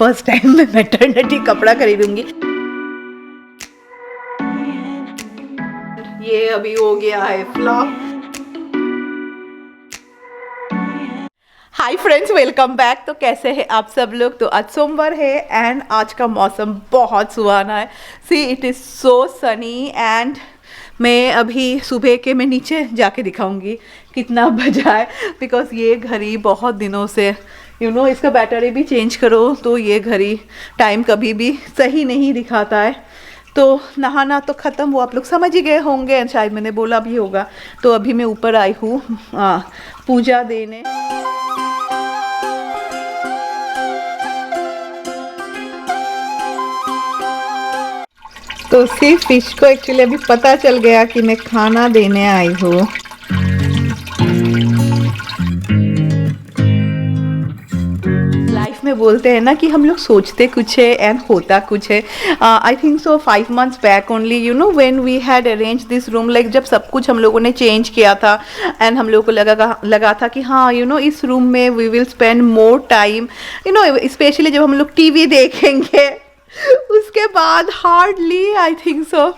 First time मैं maternity कपड़ा खरीदूंगी। ये अभी हो गया है flop. Hi friends, welcome back. तो कैसे हैं आप सब लोग। तो आज सोमवार है एंड आज का मौसम बहुत सुहाना है। See it is so Sunny and मैं अभी सुबह के मैं नीचे जाके दिखाऊंगी कितना बजा है, बिकॉज ये घड़ी बहुत दिनों से इसका बैटरी भी चेंज करो तो ये घड़ी टाइम कभी भी सही नहीं दिखाता है। तो नहाना तो ख़त्म, वो आप लोग समझ ही गए होंगे, शायद मैंने बोला भी होगा। तो अभी मैं ऊपर आई हूँ पूजा देने। तो सिर्फ फिश को एक्चुअली अभी पता चल गया कि मैं खाना देने आई हूँ। लाइफ में बोलते हैं ना कि हम लोग सोचते कुछ है एंड होता कुछ है। I think so 5 months back only when we had arrange this room, like जब सब कुछ हम लोगों ने चेंज किया था एंड हम लोगों को लगा था कि हाँ इस रूम में we will spend more time, specially जब हम लोग टीवी देखेंगे। उसके बाद हार्डली आई थिंक सो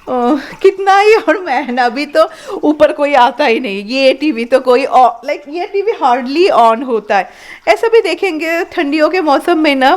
कितना ही, और मैं अभी तो ऊपर कोई आता ही नहीं, ये टीवी तो कोई लाइक ये टीवी हार्डली ऑन होता है। ऐसा भी देखेंगे ठंडियों के मौसम में ना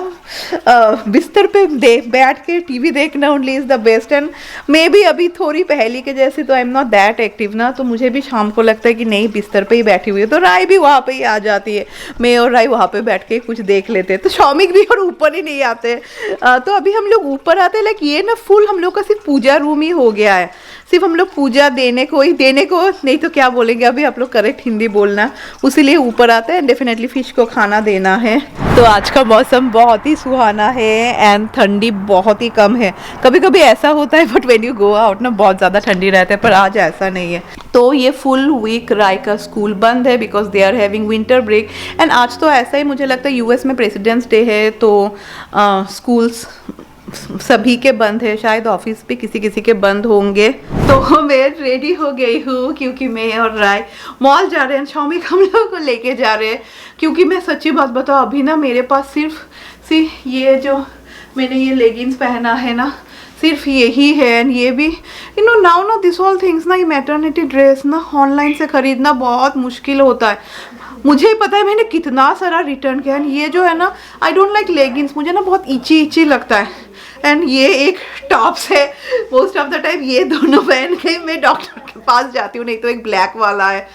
बिस्तर पे बैठ के टीवी देखना only is the best. And may be अभी थोड़ी पहले के जैसे तो I am not that active ना, तो मुझे भी शाम को लगता है कि नहीं बिस्तर पे ही बैठी हुई है, तो राय भी वहाँ पे ही आ जाती है। मैं और राय वहाँ पे बैठ के कुछ देख लेते हैं, तो शौमिक भी और ऊपर ही नहीं आते। तो अभी हम लोग ऊपर आते हैं, लाइक ये ना फुल हम लोग का सिर्फ पूजा रूम ही हो गया है। सिर्फ हम लोग पूजा देने को नहीं तो क्या बोलेंगे अभी आप लोग करेक्ट हिंदी बोलना, उसीलिए ऊपर आते हैं। डेफिनेटली फिश को खाना देना है। तो आज का मौसम बहुत ही सुहाना है एंड ठंडी बहुत ही कम है। कभी कभी ऐसा होता है but when you go out ना बहुत ज़्यादा ठंडी रहता है, पर आज ऐसा नहीं है। तो ये फुल वीक राय का स्कूल बंद है because they are having winter break. And आज तो ऐसा ही मुझे लगता है यूएस में प्रेसिडेंट्स डे है, तो स्कूल्स सभी के बंद है, शायद ऑफिस भी किसी किसी के बंद होंगे। तो मैं रेडी हो गई हूँ क्योंकि मैं और राय मॉल जा रहे हैं। शौमिक हम लोग को लेके जा रहे हैं, क्योंकि मैं सच्ची बात बताऊँ अभी ना मेरे पास सिर्फ ये जो मैंने ये लेगिंग्स पहना है ना, सिर्फ यही है। एंड ये भी नाउ ना दिस ऑल थिंग्स ना, ये मैटरनिटी ड्रेस ना ऑनलाइन से खरीदना बहुत मुश्किल होता है। मुझे ही पता है मैंने कितना सारा रिटर्न किया। एंड ये जो है ना, आई डोंट लाइक लेगिंग्स, मुझे ना बहुत इची लगता है। एंड ये एक टॉप्स है, मोस्ट ऑफ द टाइम ये दोनों पहन के मैं डॉक्टर के पास जाती हूँ, नहीं तो एक ब्लैक वाला है।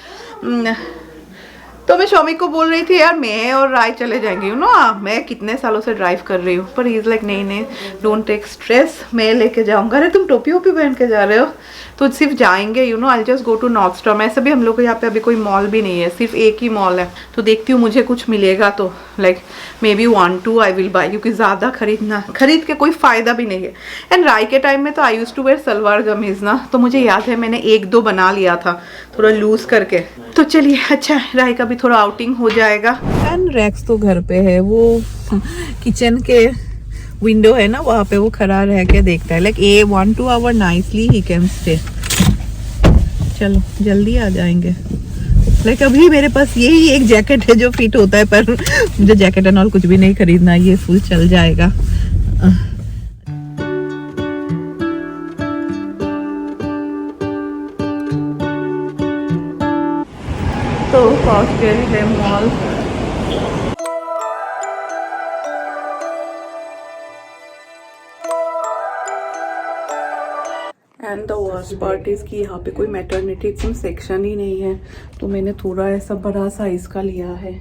तो मैं शौमिक को बोल रही थी यार मैं और राय चले जाएंगे, मैं कितने सालों से ड्राइव कर रही हूँ, पर ही इज़ लाइक नहीं डोंट टेक स्ट्रेस, मैं लेके जाऊँगा। अरे तुम टोपी वोपी पहन के जा रहे हो, तो सिर्फ जाएंगे I just go to north. ऐसे भी हम लोग को यहाँ पे अभी कोई मॉल भी नहीं है, सिर्फ एक ही मॉल है। तो देखती हूँ मुझे कुछ मिलेगा तो like may be 1-2 I will by, क्योंकि ज़्यादा खरीद के कोई फ़ायदा भी नहीं है। एंड राय के टाइम में तो आई use to where salwar kameez ना, तो मुझे याद है मैंने 1-2 बना लिया था थोड़ा लूज करके। तो चलिए अच्छा राय का भी थोड़ा आउटिंग हो जाएगा। एंड रैक्स तो घर पे है, वो किचन के विंडो है ना वहाँ पे वो खड़ा रह के देखता है, like 1-2 hour nicely he can stay. चलो जल्दी आ जाएंगे। लाइक अभी मेरे पास यही एक जैकेट है जो फिट होता है, पर मुझे जैकेट एंड ऑल कुछ भी नहीं खरीदना, ये फुल चल जाएगा। तो पहुंच गए है mall. And the worst part is कि यहाँ पे कोई मैटरनिटी सेक्शन ही नहीं है, तो मैंने थोड़ा ऐसा बड़ा साइज़ का लिया है।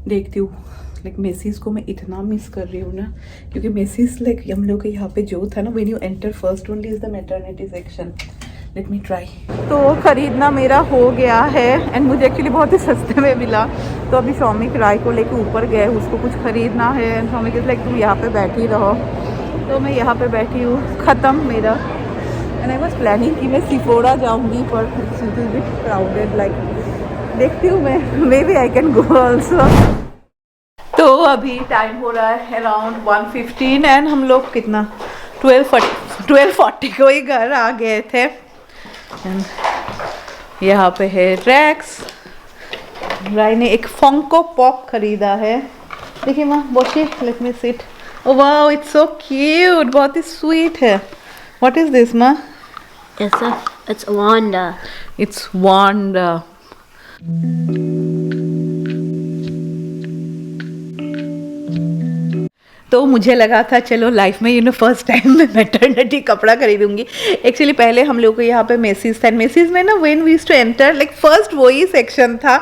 देखती हूँ, लाइक मेसीज को मैं इतना मिस कर रही हूँ ना, क्योंकि मेसीज लाइक हम लोग के यहाँ पे जो था ना, when you enter first only is the maternity section. Late me try. तो ख़रीदना मेरा हो गया है एंड मुझे एक्चुअली बहुत ही सस्ते में मिला। तो अभी शौमिक राय को लेके ऊपर गए, उसको कुछ ख़रीदना है एंड शौमिक इज़ लाइक तुम यहाँ पे बैठी रहो, तो मैं यहाँ पे बैठी हूँ। ख़त्म मेरा। एंड आई वाज प्लानिंग कि मैं सिफोरा जाऊँगी, पर it's little bit crowded, like देखती हूँ मैं, maybe I can go also. तो अभी टाइम हो रहा है अराउंड 1:15 एंड हम लोग कितना 12:40 को ही घर आ गए थे। यहाँ पे है रैक्स। राय ने एक फंको पॉप खरीदा है, देखिए माँ बॉशी, let me sit. Wow, it's so cute, बहुत ही स्वीट है. व्हाट इज दिस माँ? It's Wanda. It's Wanda. तो मुझे लगा था चलो लाइफ में फर्स्ट टाइम मैं मैटरनिटी कपड़ा खरीदूंगी. एक्चुअली पहले हम लोग को यहाँ पे मेसीज था. मेसीज में ना when we used to enter, like first वही सेक्शन था.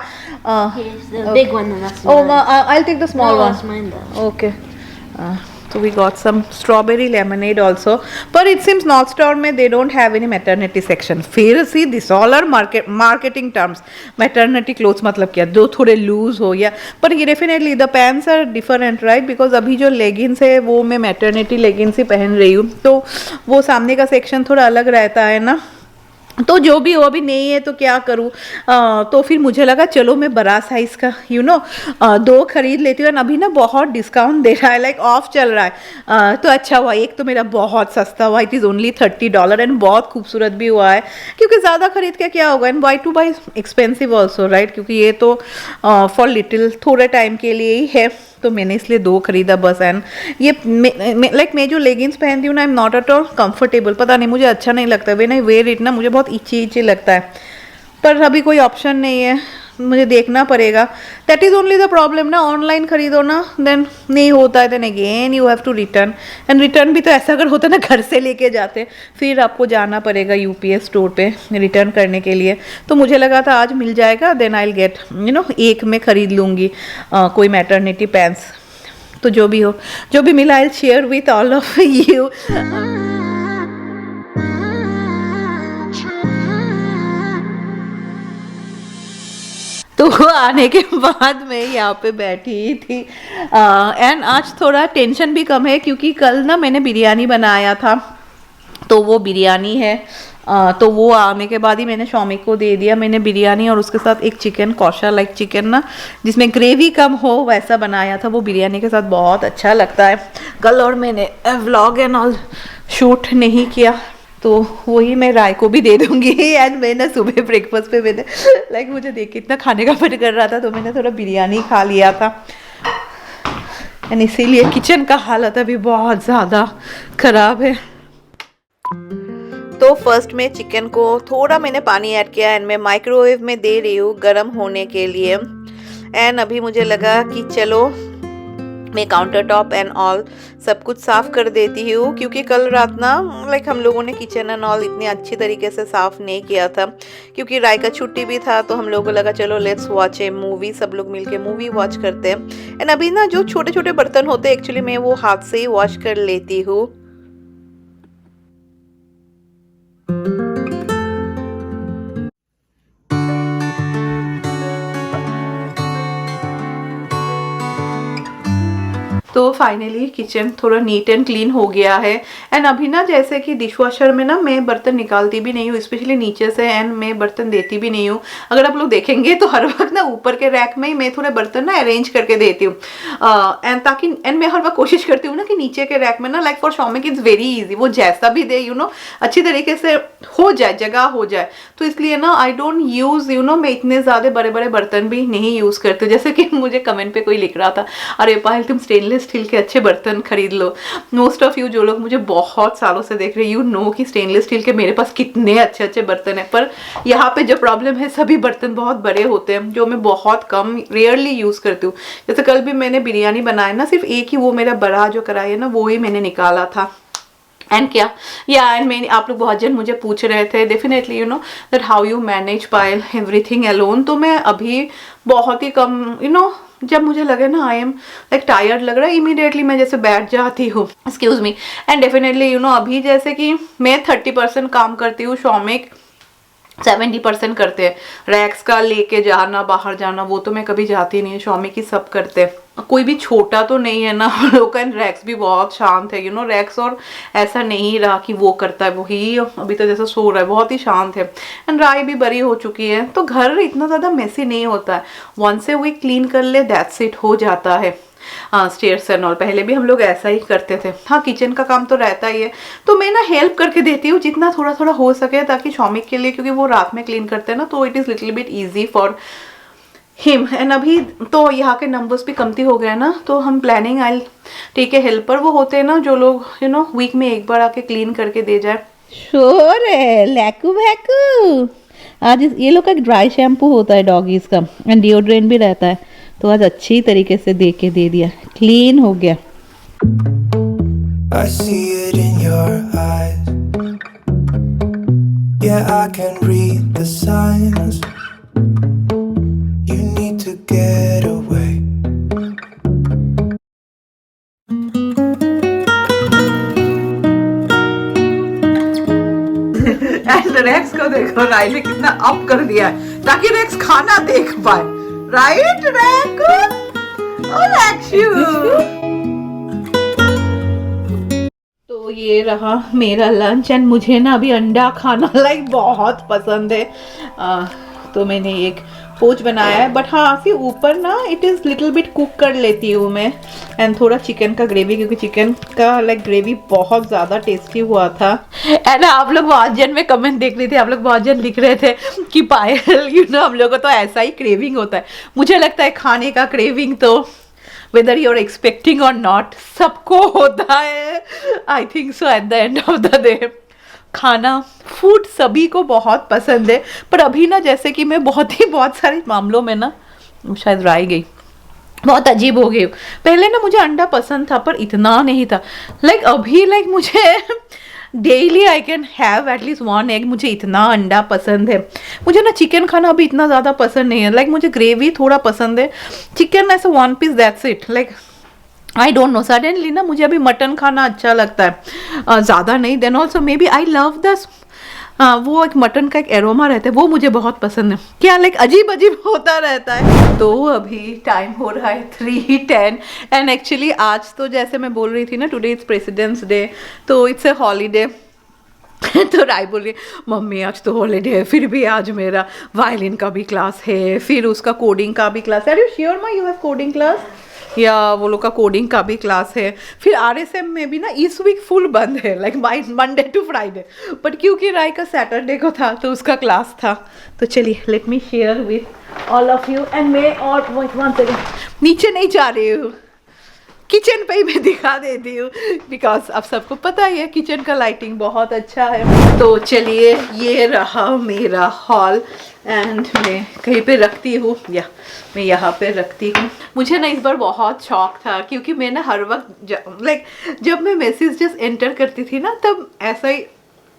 Here's the big one, and that's mine. I'll take the small No, one. it's mine though. Okay. So we got some strawberry lemonade also, but it seems North Star में they don't have any maternity section. फिर see this all are marketing terms. Maternity clothes मतलब क्या, जो थोड़े loose हो या, पर ये definitely the pants are different, right? Because अभी जो leggings है वो मैं maternity leggings ही पहन रही हूँ, तो वो सामने का section थोड़ा अलग रहता है ना. तो जो भी हो, अभी नहीं है तो क्या करूँ. तो फिर मुझे लगा चलो मैं बड़ा साइज़ का 2 खरीद लेती हूँ. अभी ना बहुत डिस्काउंट दे रहा है, लाइक ऑफ चल रहा है. तो अच्छा हुआ, एक तो मेरा बहुत सस्ता हुआ. इट इज़ ओनली $30 एंड बहुत खूबसूरत भी हुआ है. क्योंकि ज़्यादा खरीद के क्या होगा, and Y2 by expensive also, right? क्योंकि ये तो फॉर लिटिल थोड़े टाइम के लिए ही है, तो मैंने इसलिए 2 खरीदा बस. एंड ये लाइक मैं जो लेगिंग्स पहनती हूँ ना, I am not at all comfortable. पता नहीं, मुझे अच्छा नहीं लगता. व्हेन आई वेयर इट ना, मुझे बहुत इची लगता है. पर अभी कोई ऑप्शन नहीं है, मुझे देखना पड़ेगा. That is only the problem ना. ऑनलाइन खरीदो ना, देन नहीं होता है, then again you have to return. And return भी तो ऐसा अगर होता ना, घर से लेके जाते, फिर आपको जाना पड़ेगा UPS स्टोर पे रिटर्न करने के लिए. तो मुझे लगा था आज मिल जाएगा, देन आई विल गेट एक में खरीद लूँगी कोई मैटरनिटी पैंट्स. तो जो भी हो, जो भी मिला, I will share with all of you. तो आने के बाद मैं यहाँ पे बैठी थी. एंड आज थोड़ा टेंशन भी कम है, क्योंकि कल ना मैंने बिरयानी बनाया था, तो वो बिरयानी है. तो वो आने के बाद ही मैंने शौमिक को दे दिया. मैंने बिरयानी और उसके साथ एक चिकन कौशा, लाइक चिकन ना जिसमें ग्रेवी कम हो, वैसा बनाया था. वो बिरयानी के साथ बहुत अच्छा लगता है. कल और मैंने व्लॉग एंड ऑल शूट नहीं किया, तो वही मैं राय को भी दे दूंगी. एंड मैं ना सुबह ब्रेकफास्ट पे मैंने लाइक मुझे देख के इतना खाने का मन कर रहा था, तो मैंने थोड़ा बिरयानी खा लिया था. एंड इसीलिए किचन का हालत अभी बहुत ज़्यादा ख़राब है. तो फर्स्ट में चिकन को थोड़ा मैंने पानी ऐड किया एंड मैं माइक्रोवेव में दे रही हूँ गर्म होने के लिए. एंड अभी मुझे लगा कि चलो मैं काउंटर टॉप एंड ऑल सब कुछ साफ़ कर देती हूँ, क्योंकि कल रात ना लाइक हम लोगों ने किचन एंड ऑल इतनी अच्छी तरीके से साफ़ नहीं किया था, क्योंकि राय का छुट्टी भी था. तो हम लोगों को लगा चलो लेट्स वॉच ए मूवी, सब लोग मिलके मूवी वॉच करते हैं. एंड अभी ना जो छोटे छोटे बर्तन होते हैं, एक्चुअली मैं वो हाथ से ही वॉश कर लेती हूँ. तो फाइनली किचन थोड़ा नीट एंड क्लीन हो गया है. एंड अभी ना जैसे कि डिशवॉशर में ना मैं बर्तन निकालती भी नहीं हूँ, स्पेशली नीचे से, एंड मैं बर्तन देती भी नहीं हूँ. अगर आप लोग देखेंगे तो हर वक्त ना ऊपर के रैक में ही मैं थोड़े बर्तन ना अरेंज करके देती हूँ. एंड ताकि एंड मैं हर वक्त कोशिश करती हूँ ना कि नीचे के रैक में ना, like for Shoumik it's very easy, वो जैसा भी दे अच्छी तरीके से हो जाए, जगह हो जाए. तो इसलिए ना आई डोंट यूज़ मैं इतने ज़्यादा बड़े बड़े बर्तन भी नहीं यूज़ करती. जैसे कि मुझे कमेंट पे कोई लिख रहा था, अरे पायल तुम स्टेनलेस स्टील के अच्छे बर्तन खरीद लो. मोस्ट ऑफ यू जो लोग मुझे बहुत सालों से देख रहे कि स्टेनलेस स्टील के मेरे पास कितने अच्छे अच्छे बर्तन हैं. पर यहाँ पे जो प्रॉब्लम है, सभी बर्तन बहुत बड़े होते हैं, जो मैं बहुत कम रेयरली यूज़ करती हूँ. जैसे कल भी मैंने बिरयानी बनाया ना, सिर्फ एक ही वो मेरा बड़ा जो कढ़ाई है ना, वो ही मैंने निकाला था. एंड क्या एंड मैं, आप लोग बहुत जन मुझे पूछ रहे थे definitely that how you manage Payal everything alone. तो मैं अभी बहुत ही कम जब मुझे लगे ना आई एम लाइक टायर्ड लग रहा है, इमीडिएटली मैं जैसे बैठ जाती हूँ, एक्सक्यूज मी. एंड डेफिनेटली अभी जैसे कि मैं 30% काम करती हूँ, शौमिक 70% करते हैं. रैक्स का लेके जाना, बाहर जाना, वो तो मैं कभी जाती नहीं, शौमिक ही सब करते हैं. कोई भी छोटा तो नहीं है ना हम लोग का. एंड रैक्स भी बहुत शांत है रैक्स, और ऐसा नहीं रहा कि वो करता है वही, अभी तो जैसा सो रहा है, बहुत ही शांत है. एंड राय भी बड़ी हो चुकी है, तो घर इतना ज़्यादा मेसी नहीं होता है. वंस ए वीक क्लीन कर ले, दैट्स इट, हो जाता है. स्टेयर्स एंड ऑल पहले भी हम लोग ऐसा ही करते थे. हाँ, किचन का काम तो रहता ही है, तो मैं ना हेल्प करके देती हूँ जितना थोड़ा थोड़ा हो सके, ताकि शौमिक के लिए, क्योंकि वो रात में क्लीन करते हैं ना, तो it is little bit easy for him and अभी तो यहाँ के नंबर्स भी कमती हो गए ना, तो हम प्लानिंग आई ठीक है हेल्पर वो होते हैं ना जो लोग वीक में एक बार आके क्लीन करके दे जाए। शोर है लैकू वैकू। आज ये लोग का ड्राई शैम्पू होता है डॉगीज का एंड डिओड्रेंट भी रहता है, तो आज अच्छी तरीके से दे के दे दिया, क्लीन हो गया। I see it in your eyes. Yeah, I can read the signs. You need to get away. And Rex को देखो, राय ने कितना अप कर दिया है ताकि रेक्स खाना देख पाए। Right racks? ओ रेक्स तो ये रहा मेरा लंच एंड मुझे ना अभी अंडा खाना लाइक बहुत पसंद है। तो मैंने एक पोच बनाया है, बट हाँ फिर ऊपर ना it is little bit cook कर लेती हूँ मैं, एंड थोड़ा चिकन का ग्रेवी, क्योंकि चिकन का लाइक ग्रेवी बहुत ज़्यादा टेस्टी हुआ था। एंड आप लोग बहुत जन में कमेंट देख रहे थे, आप लोग बहुत जन लिख रहे थे कि पायल हम लोगों को तो ऐसा ही क्रेविंग होता है। मुझे लगता है खाने का क्रेविंग तो whether you're expecting or not सबको होता है। I think so at the end of the day खाना फूड सभी को बहुत पसंद है, पर अभी ना जैसे कि मैं बहुत सारे मामलों में ना शायद राय गई, बहुत अजीब हो गई। पहले ना मुझे अंडा पसंद था पर इतना नहीं था, लाइक अभी लाइक मुझे daily I can have at least 1 egg, मुझे इतना अंडा पसंद है। मुझे ना चिकन खाना अभी इतना ज़्यादा पसंद नहीं है, लाइक मुझे ग्रेवी थोड़ा पसंद है, चिकन ऐसा 1 piece that's it. Like I don't know suddenly ना मुझे अभी मटन खाना अच्छा लगता है, ज़्यादा नहीं। Then also maybe I love this वो एक मटन का एक एरोमा रहता है, वो मुझे बहुत पसंद है। क्या लाइक अजीब होता रहता है। तो अभी टाइम हो रहा है 3:10 एंड एक्चुअली आज तो जैसे मैं बोल रही थी ना टुडे इट्स प्रेसिडेंट्स डे, तो इट्स ए हॉलीडे। तो राय बोल रही मम्मी आज तो हॉलीडे है, फिर भी आज मेरा वायलिन का भी क्लास है, फिर उसका कोडिंग का भी क्लास है। आर यू श्योर माँ यू हैव कोडिंग क्लास? या वो लोग का कोडिंग का भी क्लास है। फिर RSM में भी ना इस वीक फुल बंद है, like Monday to Friday, but क्योंकि राय का सैटरडे को था तो उसका क्लास था। तो चलिए let me share with all of you and मैं और वन सेकेंड नीचे नहीं जा रही हूँ, किचन पे ही मैं दिखा देती हूँ, बिकॉज अब सबको पता ही है किचन का लाइटिंग बहुत अच्छा है। तो चलिए ये रहा मेरा हॉल एंड मैं कहीं पे रखती हूँ, या मैं यहाँ पे रखती हूँ। मुझे ना इस बार बहुत शौक था, क्योंकि मैं ना हर वक्त लाइक जब मैं मैसेज जस्ट एंटर करती थी ना तब ऐसा ही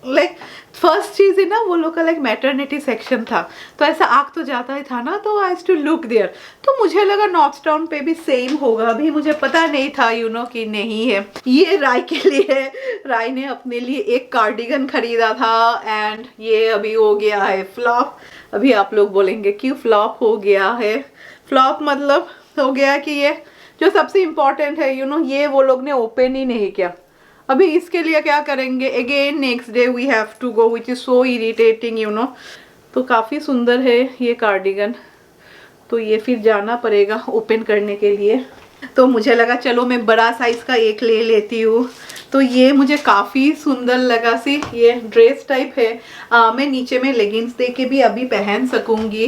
लाइक फर्स्ट चीज़ है ना वो लोग का लाइक मैटरनिटी सेक्शन था, तो ऐसा आग तो जाता ही था ना, तो आई टू लुक देयर। तो मुझे लगा नॉर्थ टाउन पे भी सेम होगा, अभी मुझे पता नहीं था कि नहीं है। ये राय के लिए, राय ने अपने लिए एक कार्डिगन खरीदा था एंड ये अभी हो गया है फ्लॉप। अभी आप लोग बोलेंगे क्यों फ्लॉप हो गया है? फ्लॉप मतलब हो गया कि ये जो सबसे इम्पोर्टेंट है ये वो लोग ने ओपन ही नहीं किया। अभी इसके लिए क्या करेंगे, again next day we have to go, which is so irritating तो काफ़ी सुंदर है ये कार्डिगन, तो ये फिर जाना पड़ेगा ओपन करने के लिए। तो मुझे लगा चलो मैं बड़ा साइज़ का एक ले लेती हूँ। तो ये मुझे काफ़ी सुंदर लगा सी, ये ड्रेस टाइप है। मैं नीचे में लेगिंग्स दे के भी अभी पहन सकूँगी,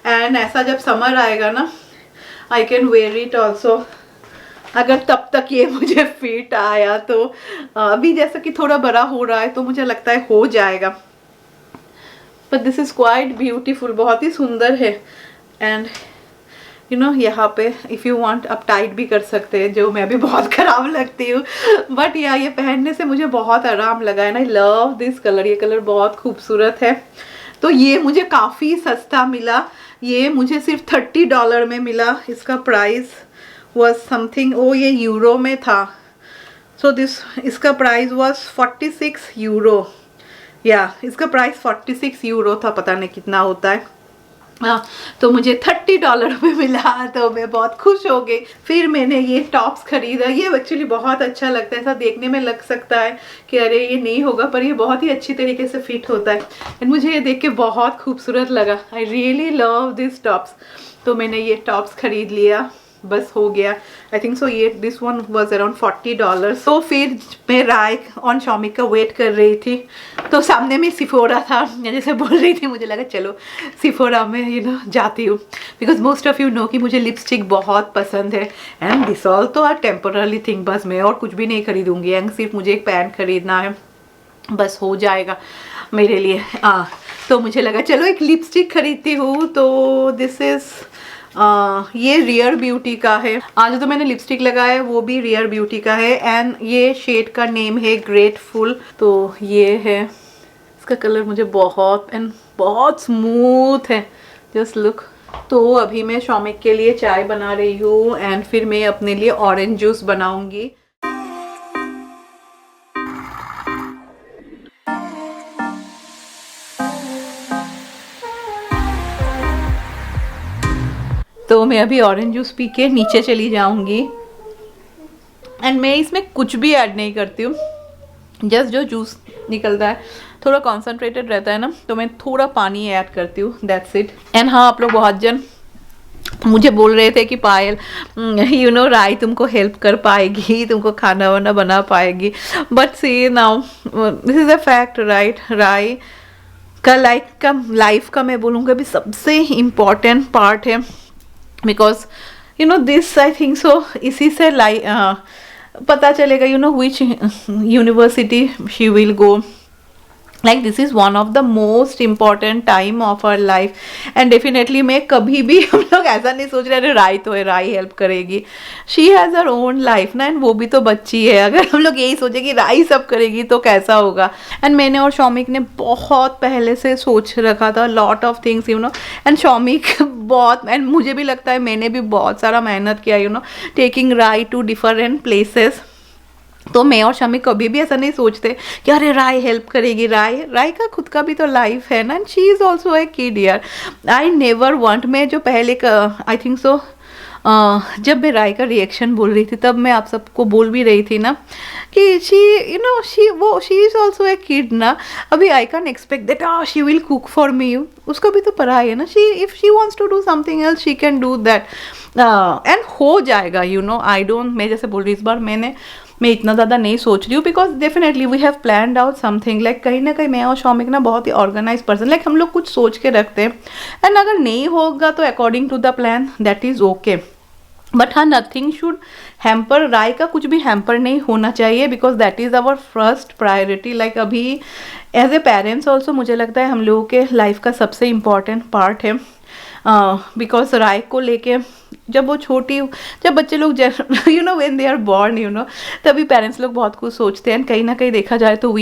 एंड ऐसा जब समर आएगा ना I can wear it also, अगर तब तक ये मुझे फिट आया तो। अभी जैसा कि थोड़ा बड़ा हो रहा है तो मुझे लगता है हो जाएगा, but this is quite beautiful, बहुत ही सुंदर है। एंड यहाँ पे इफ़ यू वांट आप टाइट भी कर सकते हैं, जो मैं भी बहुत ख़राब लगती हूँ, बट ये पहनने से मुझे बहुत आराम लगा है ना। आई लव दिस कलर, ये कलर बहुत खूबसूरत है। तो ये मुझे काफ़ी सस्ता मिला, ये मुझे सिर्फ $30 में मिला। इसका प्राइस was something, ये यूरो में था, so इसका प्राइस was 46 यूरो, या इसका प्राइस 46 यूरो था, पता नहीं कितना होता है। तो मुझे $30 में मिला, तो मैं बहुत खुश हो गई। फिर मैंने ये टॉप्स खरीदा, ये एक्चुअली बहुत अच्छा लगता है। ऐसा देखने में लग सकता है कि अरे ये नहीं होगा, पर ये बहुत ही अच्छी तरीके से फिट होता है एंड मुझे ये देख के बहुत खूबसूरत लगा। I really love this tops, तो मैंने ये टॉप्स खरीद लिया बस हो गया। आई थिंक सो ये दिस वन वाज अराउंड $40। तो फिर मैं राय ऑन शॉमिक का वेट कर रही थी, तो सामने में सिफोरा था, जैसे बोल रही थी मुझे लगा चलो सिफोरा में जाती हूँ, because most of you know कि मुझे लिपस्टिक बहुत पसंद है। एंड दिस ऑल तो आर टेम्पररी थिंग, बस मैं और कुछ भी नहीं खरीदूंगी, एंड सिर्फ मुझे एक पैन खरीदना है, बस हो जाएगा मेरे लिए। तो मुझे लगा चलो एक लिपस्टिक खरीदती हूँ। तो दिस इज़ ये रियर ब्यूटी का है। आज तो मैंने लिपस्टिक लगाया है वो भी रियर ब्यूटी का है, एंड ये शेड का नेम है ग्रेटफुल। तो ये है, इसका कलर मुझे बहुत स्मूथ है, जस्ट लुक। तो अभी मैं शॉमिक के लिए चाय बना रही हूँ, एंड फिर मैं अपने लिए ऑरेंज जूस बनाऊंगी। तो मैं अभी ऑरेंज जूस पी के नीचे चली जाऊंगी, एंड मैं इसमें कुछ भी ऐड नहीं करती हूँ, जस्ट जो जूस निकलता है थोड़ा कॉन्सेंट्रेटेड रहता है ना, तो मैं थोड़ा पानी ऐड करती हूँ, दैट्स इट। एंड हाँ, आप लोग बहुत जन मुझे बोल रहे थे कि पायल राय तुमको हेल्प कर पाएगी, तुमको खाना वाना बना पाएगी, but see now this is a fact, right. Rai का लाइफ का मैं बोलूँगा भी सबसे इम्पॉर्टेंट पार्ट है, because this I think so इसी से पता चलेगा which university she will go. Like this is one of the most important time of our life, and definitely मैं कभी भी हम लोग ऐसा नहीं सोच रहे अरे राय तो है, राय हेल्प करेगी, she has her own life ना, एंड वो भी तो बच्ची है। अगर हम लोग यही सोचे कि राय सब करेगी तो कैसा होगा। एंड मैंने और शॉमिक ने बहुत पहले से सोच रखा था lot of things and Shomik बहुत, एंड मुझे भी लगता है मैंने भी बहुत सारा मेहनत किया taking Rai to different places. तो मैं और शमी कभी भी ऐसा नहीं सोचते कि अरे राय हेल्प करेगी, राय का खुद का भी तो लाइफ है ना, and she is also a kid यार। आई नेवर वांट, मैं जो पहले आई थिंक सो जब मैं राय का रिएक्शन बोल रही थी तब मैं आप सबको बोल भी रही थी ना कि she is also a kid ना। अभी I can expect that she will cook for me, उसको भी तो पढ़ाई है ना, if she wants to do something else she can do that, and हो जाएगा। आई डोंट, मैं जैसे बोल रही इस बार मैं इतना ज़्यादा नहीं सोच रही हूँ, because definitely we have planned out something. Like कहीं ना कहीं मैं और शॉमिक ना बहुत ही ऑर्गेनाइज पर्सन, लाइक हम लोग कुछ सोच के रखते हैं, एंड अगर नहीं होगा तो according to the plan that is okay, but हाँ नथिंग शुड हैम्पर, राय का कुछ भी हैम्पर नहीं होना चाहिए, because that is our first priority. Like अभी एज ए पेरेंट्स ऑल्सो मुझे लगता है हम लोगों के लाइफ का सबसे इम्पॉर्टेंट पार्ट है, बिकॉज राय को लेके जब वो छोटी, जब बच्चे लोग व्हेन दे आर बॉर्न तभी पेरेंट्स लोग बहुत कुछ सोचते हैं, कहीं ना कहीं देखा जाए तो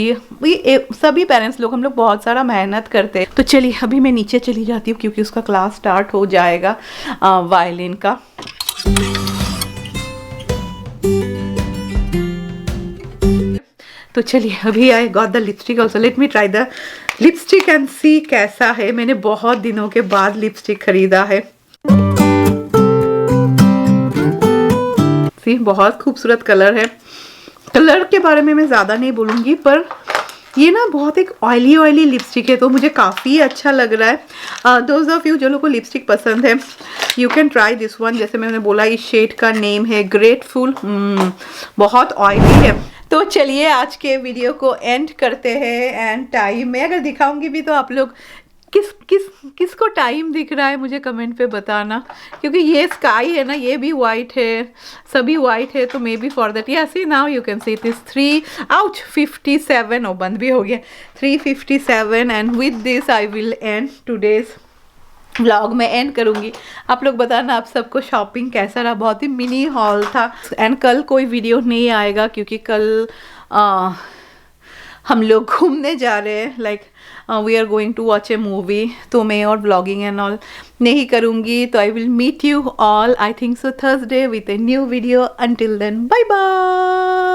सभी पेरेंट्स लोग हम लोग बहुत सारा मेहनत करते हैं। तो चलिए अभी मैं नीचे चली जाती हूँ क्योंकि उसका क्लास स्टार्ट हो जाएगा वायलिन का। तो चलिए अभी I got the lipstick also, let me try the lipstick and see कैसा है। मैंने बहुत दिनों के बाद लिपस्टिक खरीदा है, सी बहुत खूबसूरत कलर है। कलर के बारे में मैं ज़्यादा नहीं बोलूँगी, पर ये ना बहुत एक ऑयली लिपस्टिक है, तो मुझे काफ़ी अच्छा लग रहा है। दोज ऑफ यू जो लोगों को लिपस्टिक पसंद है, you can try this one. जैसे मैंने बोला इस शेड का नेम है ग्रेटफुल, बहुत ऑयली है। तो चलिए आज के वीडियो को एंड करते हैं, एंड टाइम में अगर दिखाऊंगी भी तो आप लोग किसको टाइम दिख रहा है मुझे कमेंट पे बताना, क्योंकि ये स्काई है ना, ये भी वाइट है, सभी वाइट है, तो may be for that yeah see now you can see it is 3:57 बंद भी हो गया 3:57, and with this I will end today's vlog में एंड करूँगी। आप लोग बताना आप सबको शॉपिंग कैसा रहा, बहुत ही मिनी हॉल था। एंड कल कोई वीडियो नहीं आएगा क्योंकि कल हम लोग घूमने जा रहे हैं, like we are going to watch a movie, तो मैं और व्लॉगिंग एंड ऑल नहीं करूँगी। तो I will meet you all I think so Thursday with a new video. Until then bye bye.